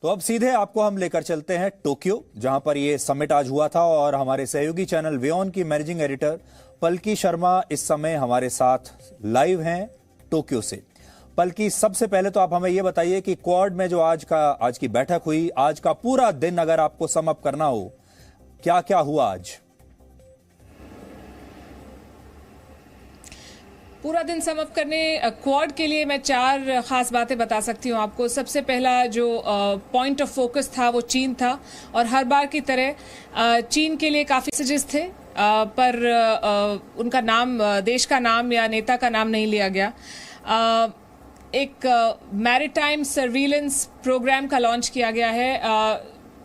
तो अब सीधे आपको हम लेकर चलते हैं टोक्यो, जहां पर ये समिट आज हुआ था और हमारे सहयोगी चैनल WION की मैनेजिंग एडिटर पलकी शर्मा इस समय हमारे साथ लाइव हैं टोक्यो से। पलकी, सबसे पहले तो आप हमें ये बताइए कि क्वाड में जो आज की बैठक हुई, आज का पूरा दिन अगर आपको सम अप करना हो, क्या क्या हुआ आज? पूरा दिन सम अप करने क्वाड के लिए मैं 4 खास बातें बता सकती हूँ आपको। सबसे पहला जो पॉइंट ऑफ फोकस था वो चीन था, और हर बार की तरह चीन के लिए काफ़ी मैसेजेस थे, पर उनका नाम, देश का नाम या नेता का नाम नहीं लिया गया। एक मैरीटाइम सर्विलेंस प्रोग्राम का लॉन्च किया गया है।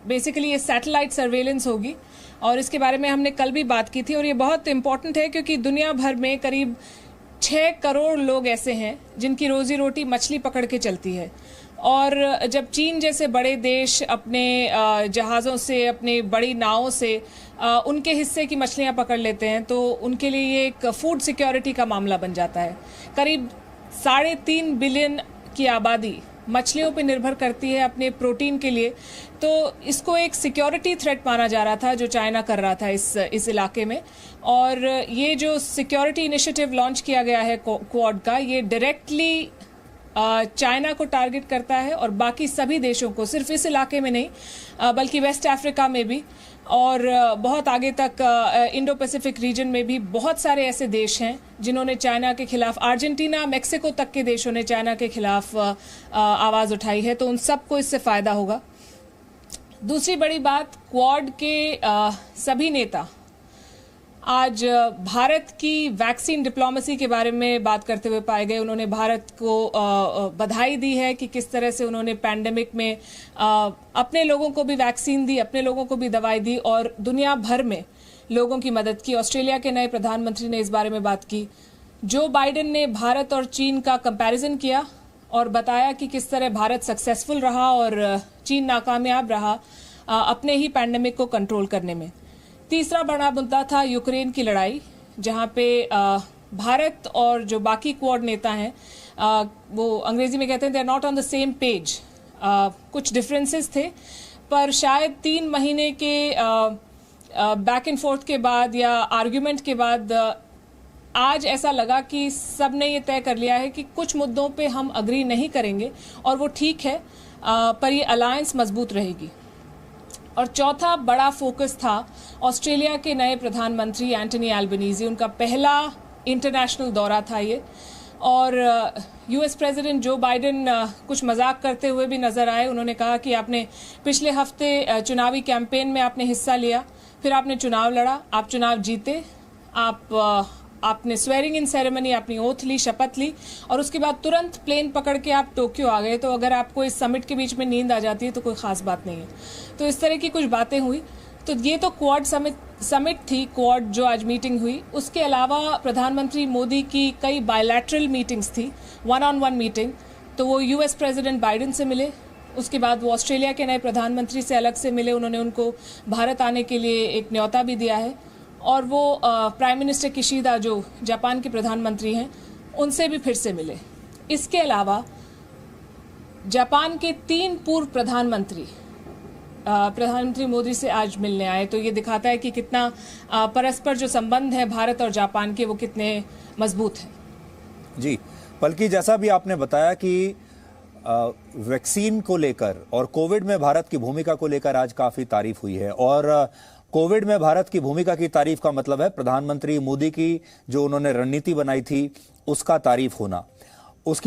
बेसिकली ये सैटेलाइट सर्वेलेंस होगी, और इसके बारे में हमने कल भी बात की थी, और ये बहुत इंपॉर्टेंट है क्योंकि दुनिया भर में करीब 6 करोड़ लोग ऐसे हैं जिनकी रोजी रोटी मछली पकड़ के चलती है। और जब चीन जैसे बड़े देश अपने जहाज़ों से, अपने बड़ी नावों से उनके हिस्से की मछलियां पकड़ लेते हैं, तो उनके लिए ये एक फूड सिक्योरिटी का मामला बन जाता है। करीब 3.5 बिलियन की आबादी मछलियों पर निर्भर करती है अपने प्रोटीन के लिए, तो इसको एक सिक्योरिटी थ्रेट माना जा रहा था जो चाइना कर रहा था इस इलाके में। और ये जो सिक्योरिटी इनिशिएटिव लॉन्च किया गया है क्वाड का, ये डायरेक्टली चाइना को टारगेट करता है और बाकी सभी देशों को, सिर्फ इस इलाके में नहीं बल्कि वेस्ट अफ्रीका में भी, और बहुत आगे तक इंडो पैसिफिक रीजन में भी बहुत सारे ऐसे देश हैं जिन्होंने चाइना के खिलाफ, अर्जेंटीना, मेक्सिको तक के देशों ने चाइना के खिलाफ आवाज़ उठाई है, तो उन सबको इससे फ़ायदा होगा। दूसरी बड़ी बात, क्वाड के सभी नेता आज भारत की वैक्सीन डिप्लोमेसी के बारे में बात करते हुए पाए गए। उन्होंने भारत को बधाई दी है कि किस तरह से उन्होंने पैंडेमिक में अपने लोगों को भी वैक्सीन दी, अपने लोगों को भी दवाई दी, और दुनिया भर में लोगों की मदद की। ऑस्ट्रेलिया के नए प्रधानमंत्री ने इस बारे में बात की। जो बाइडेन ने भारत और चीन का कंपैरिजन किया और बताया कि किस तरह भारत सक्सेसफुल रहा और चीन नाकामयाब रहा अपने ही पैंडेमिक को कंट्रोल करने में। तीसरा बड़ा मुद्दा था यूक्रेन की लड़ाई, जहां पे भारत और जो बाकी क्वाड नेता हैं, वो अंग्रेजी में कहते हैं they are not on the same page. कुछ डिफरेंसेस थे, पर शायद 3 महीने के बैक एंड फोर्थ के बाद या आर्ग्यूमेंट के बाद आज ऐसा लगा कि सब ने ये तय कर लिया है कि कुछ मुद्दों पे हम अग्री नहीं करेंगे, और वो ठीक है, पर ये अलायंस मजबूत रहेगी। और चौथा बड़ा फोकस था ऑस्ट्रेलिया के नए प्रधानमंत्री एंटनी एल्बनीज़ी। उनका पहला इंटरनेशनल दौरा था ये, और यूएस प्रेसिडेंट जो बाइडेन कुछ मजाक करते हुए भी नजर आए। उन्होंने कहा कि आपने पिछले हफ्ते चुनावी कैंपेन में आपने हिस्सा लिया, फिर आपने चुनाव लड़ा, आप चुनाव जीते, आपने स्वेरिंग इन सेरेमनी, अपनी ओथ ली, शपथ ली, और उसके बाद तुरंत प्लेन पकड़ के आप टोक्यो आ गए। तो अगर आपको इस समिट के बीच में नींद आ जाती है तो कोई खास बात नहीं है। तो इस तरह की कुछ बातें हुई। तो ये तो क्वाड समिट थी, क्वाड जो आज मीटिंग हुई। उसके अलावा प्रधानमंत्री मोदी की कई बायलैटरल मीटिंग्स थी, 1-on-1 मीटिंग। तो वो यूएस प्रेसिडेंट बाइडेन से मिले, उसके बाद वो ऑस्ट्रेलिया के नए प्रधानमंत्री से अलग से मिले, उन्होंने उनको भारत आने के लिए एक न्योता भी दिया है, और वो प्राइम मिनिस्टर किशिदा जो जापान के प्रधानमंत्री हैं, उनसे भी फिर से मिले। इसके अलावा जापान के 3 पूर्व प्रधानमंत्री मोदी से आज मिलने आए। तो ये दिखाता है कि कितना परस्पर जो संबंध है भारत और जापान के, वो कितने मजबूत हैं। जी पलकी, जैसा भी आपने बताया कि वैक्सीन को लेकर और कोविड में भारत की भूमिका को लेकर आज काफी तारीफ हुई है, और कोविड में भारत की भूमिका की तारीफ का मतलब है प्रधानमंत्री मोदी की जो उन्होंने रणनीति बनाई थी उसकी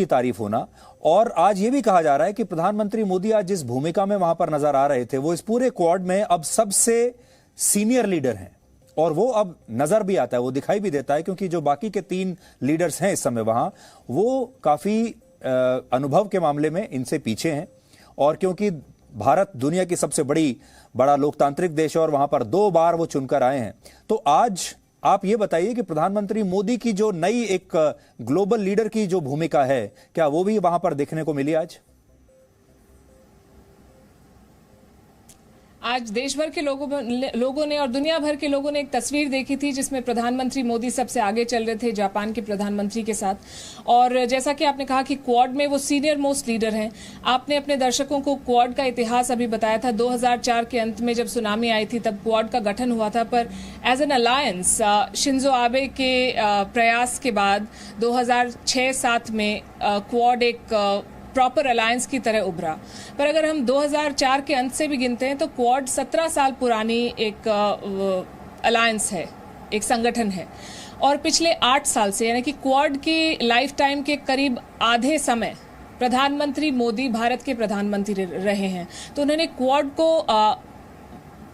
तारीफ होना। और आज ये भी कहा जा रहा है कि प्रधानमंत्री मोदी आज जिस भूमिका में वहां पर नजर आ रहे थे, वो इस पूरे क्वाड में अब सबसे सीनियर लीडर हैं, और वो अब नजर भी आता है, वो दिखाई भी देता है, क्योंकि जो बाकी के 3 लीडर्स हैं इस समय वहां, वो काफी अनुभव के मामले में इनसे पीछे हैं। और क्योंकि भारत दुनिया की सबसे बड़ा लोकतांत्रिक देश है और वहां पर 2 बार वो चुनकर आए हैं, तो आज आप ये बताइए कि प्रधानमंत्री मोदी की जो नई एक ग्लोबल लीडर की जो भूमिका है, क्या वो भी वहां पर देखने को मिली आज? आज देश भर के लोगों ने और दुनिया भर के लोगों ने एक तस्वीर देखी थी जिसमें प्रधानमंत्री मोदी सबसे आगे चल रहे थे जापान के प्रधानमंत्री के साथ। और जैसा कि आपने कहा कि क्वाड में वो सीनियर मोस्ट लीडर हैं। आपने अपने दर्शकों को क्वाड का इतिहास अभी बताया था। 2004 के अंत में जब सुनामी आई थी तब क्वाड का गठन हुआ था, पर as an alliance Shinzo Abe के प्रयास के बाद 2006-07 में क्वाड एक प्रॉपर अलायंस की तरह उभरा। पर अगर हम 2004 के अंत से भी गिनते हैं तो क्वाड 17 साल पुरानी एक अलायंस है, एक संगठन है। और पिछले 8 साल से, यानी कि क्वाड की लाइफ टाइम के करीब आधे समय प्रधानमंत्री मोदी भारत के प्रधानमंत्री रहे हैं। तो उन्होंने क्वाड को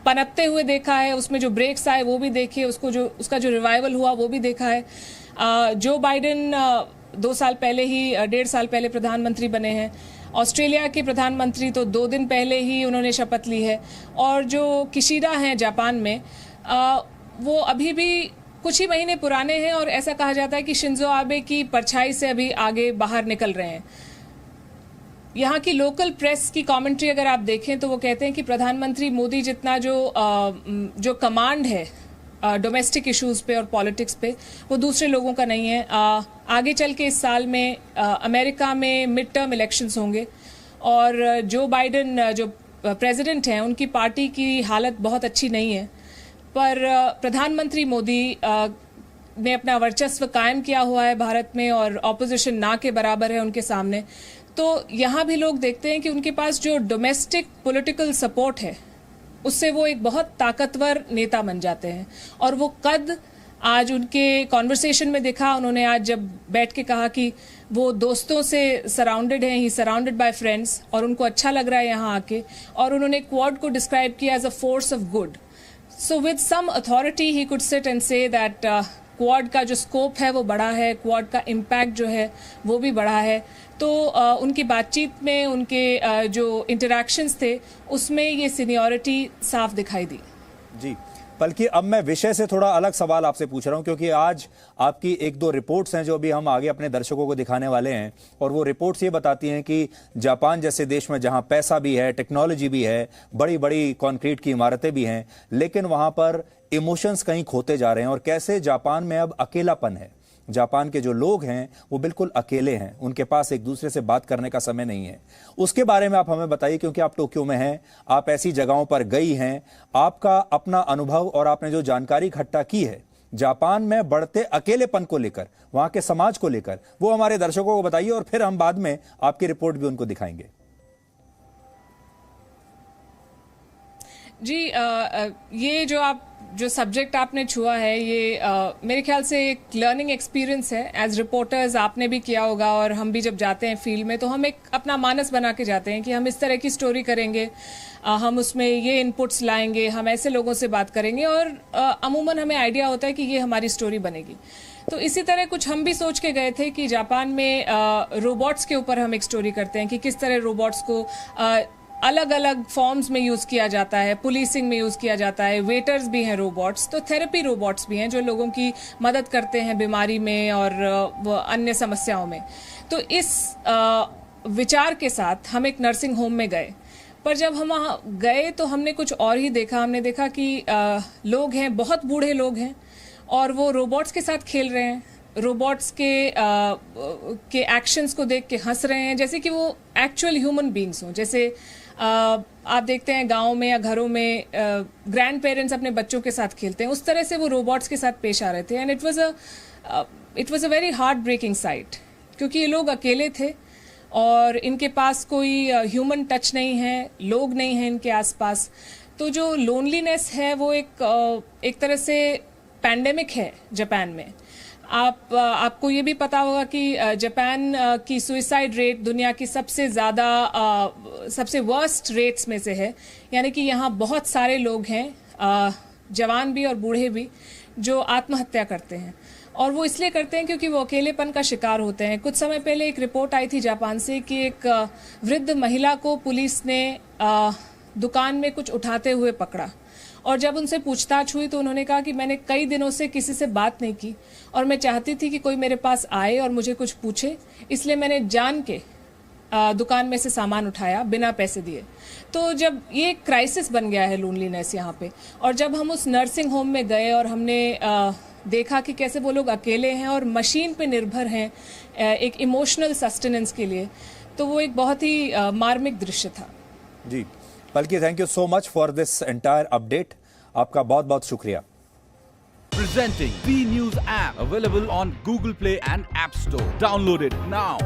पनपते हुए देखा है, उसमें जो ब्रेक्स आए वो भी देखे, उसका जो रिवाइवल हुआ वो भी देखा है। जो बाइडेन 2 साल पहले ही 1.5 साल पहले प्रधानमंत्री बने हैं। ऑस्ट्रेलिया के प्रधानमंत्री तो 2 दिन पहले ही उन्होंने शपथ ली है। और जो किशिडा हैं जापान में, वो अभी भी कुछ ही महीने पुराने हैं और ऐसा कहा जाता है कि शिंजो आबे की परछाई से अभी आगे बाहर निकल रहे हैं। यहाँ की लोकल प्रेस की कमेंट्री अगर आप देखें तो वो कहते हैं कि प्रधानमंत्री मोदी जितना जो कमांड है डोमेस्टिक इश्यूज पे और पॉलिटिक्स पे, वो दूसरे लोगों का नहीं है। आगे चल के इस साल में अमेरिका में मिड टर्म इलेक्शंस होंगे और जो बाइडेन जो प्रेसिडेंट हैं उनकी पार्टी की हालत बहुत अच्छी नहीं है, पर प्रधानमंत्री मोदी ने अपना वर्चस्व कायम किया हुआ है भारत में और ऑपोजिशन ना के बराबर है उनके सामने। तो यहाँ भी लोग देखते हैं कि उनके पास जो डोमेस्टिक पॉलिटिकल सपोर्ट है उससे वो एक बहुत ताकतवर नेता बन जाते हैं। और वो कद आज उनके कॉन्वर्सेशन में दिखा। उन्होंने आज जब बैठ के कहा कि वो दोस्तों से सराउंडेड हैं, ही सराउंडेड बाय फ्रेंड्स, और उनको अच्छा लग रहा है यहाँ आके। और उन्होंने क्वाड को डिस्क्राइब किया as a force of good. So with some authority he could sit and say that Quad का जो स्कोप है वो बड़ा है, क्वाड का इम्पैक्ट जो है वो भी बड़ा है। तो उनकी बातचीत में, उनके जो इंटरैक्शंस थे उसमें ये सीनियरिटी साफ दिखाई दी। जी, बल्कि अब मैं विषय से थोड़ा अलग सवाल आपसे पूछ रहा हूं, क्योंकि आज आपकी 1-2 रिपोर्ट्स हैं जो अभी हम आगे अपने दर्शकों को दिखाने वाले हैं। और वो रिपोर्ट्स ये बताती हैं कि जापान जैसे देश में जहां पैसा भी है, टेक्नोलॉजी भी है, बड़ी बड़ी कंक्रीट की इमारतें भी हैं, लेकिन वहां पर इमोशंस कहीं खोते जा रहे हैं। और कैसे जापान में अब अकेलापन है। जापान के जो लोग हैं वो बिल्कुल अकेले हैं, उनके पास एक दूसरे से बात करने का समय नहीं है। उसके बारे में आप हमें बताइए, क्योंकि आप टोक्यो में हैं, आप ऐसी जगहों पर गई हैं, आपका अपना अनुभव और आपने जो जानकारी इकट्ठा की है जापान में बढ़ते अकेलेपन को लेकर, वहां के समाज को लेकर, वो हमारे दर्शकों को बताइए और फिर हम बाद में आपकी रिपोर्ट भी उनको दिखाएंगे। जी, ये जो सब्जेक्ट आपने छुआ है ये मेरे ख्याल से एक लर्निंग एक्सपीरियंस है। एज रिपोर्टर्स आपने भी किया होगा, और हम भी जब जाते हैं फील्ड में तो हम एक अपना मानस बना के जाते हैं कि हम इस तरह की स्टोरी करेंगे, हम उसमें ये इनपुट्स लाएंगे, हम ऐसे लोगों से बात करेंगे, और अमूमन हमें आइडिया होता है कि ये हमारी स्टोरी बनेगी। तो इसी तरह कुछ हम भी सोच के गए थे कि जापान में रोबोट्स के ऊपर हम एक स्टोरी करते हैं कि किस तरह रोबोट्स को अलग अलग फॉर्म्स में यूज किया जाता है, पुलिसिंग में यूज किया जाता है, वेटर्स भी हैं रोबोट्स, तो थेरेपी रोबोट्स भी हैं जो लोगों की मदद करते हैं बीमारी में और अन्य समस्याओं में। तो इस विचार के साथ हम एक नर्सिंग होम में गए, पर जब हम वहाँ गए तो हमने कुछ और ही देखा। हमने देखा कि लोग हैं, बहुत बूढ़े लोग हैं, और वो रोबोट्स के साथ खेल रहे हैं, रोबोट्स के एक्शंस को देख के हंस रहे हैं, जैसे कि वो एक्चुअल ह्यूमन बीइंग्स हों। जैसे आप देखते हैं गांव में या घरों में ग्रैंड पेरेंट्स अपने बच्चों के साथ खेलते हैं, उस तरह से वो रोबोट्स के साथ पेश आ रहे थे। And it was a very heart breaking sight, क्योंकि ये लोग अकेले थे और इनके पास कोई ह्यूमन टच नहीं है, लोग नहीं हैं इनके आसपास। तो जो लोनलीनेस है वो एक तरह से पैंडेमिक है जापान में। आपको ये भी पता होगा कि जापान की सुइसाइड रेट दुनिया की सबसे ज़्यादा सबसे वर्स्ट रेट्स में से है। यानी कि यहाँ बहुत सारे लोग हैं, जवान भी और बूढ़े भी, जो आत्महत्या करते हैं, और वो इसलिए करते हैं क्योंकि वो अकेलेपन का शिकार होते हैं। कुछ समय पहले एक रिपोर्ट आई थी जापान से कि एक वृद्ध महिला को पुलिस ने दुकान में कुछ उठाते हुए पकड़ा, और जब उनसे पूछताछ हुई तो उन्होंने कहा कि मैंने कई दिनों से किसी से बात नहीं की और मैं चाहती थी कि कोई मेरे पास आए और मुझे कुछ पूछे, इसलिए मैंने जान के दुकान में से सामान उठाया बिना पैसे दिए। तो जब ये क्राइसिस बन गया है लोनलीनेस यहाँ पे, और जब हम उस नर्सिंग होम में गए और हमने देखा कि कैसे वो लोग अकेले हैं और मशीन पे निर्भर हैं एक इमोशनल सस्टेनेंस के लिए, तो वो एक बहुत ही मार्मिक दृश्य था। जी Palki, thank you so much for this entire update. आपका बहुत बहुत शुक्रिया। Presenting B News app, available on Google Play and App Store. Download it now.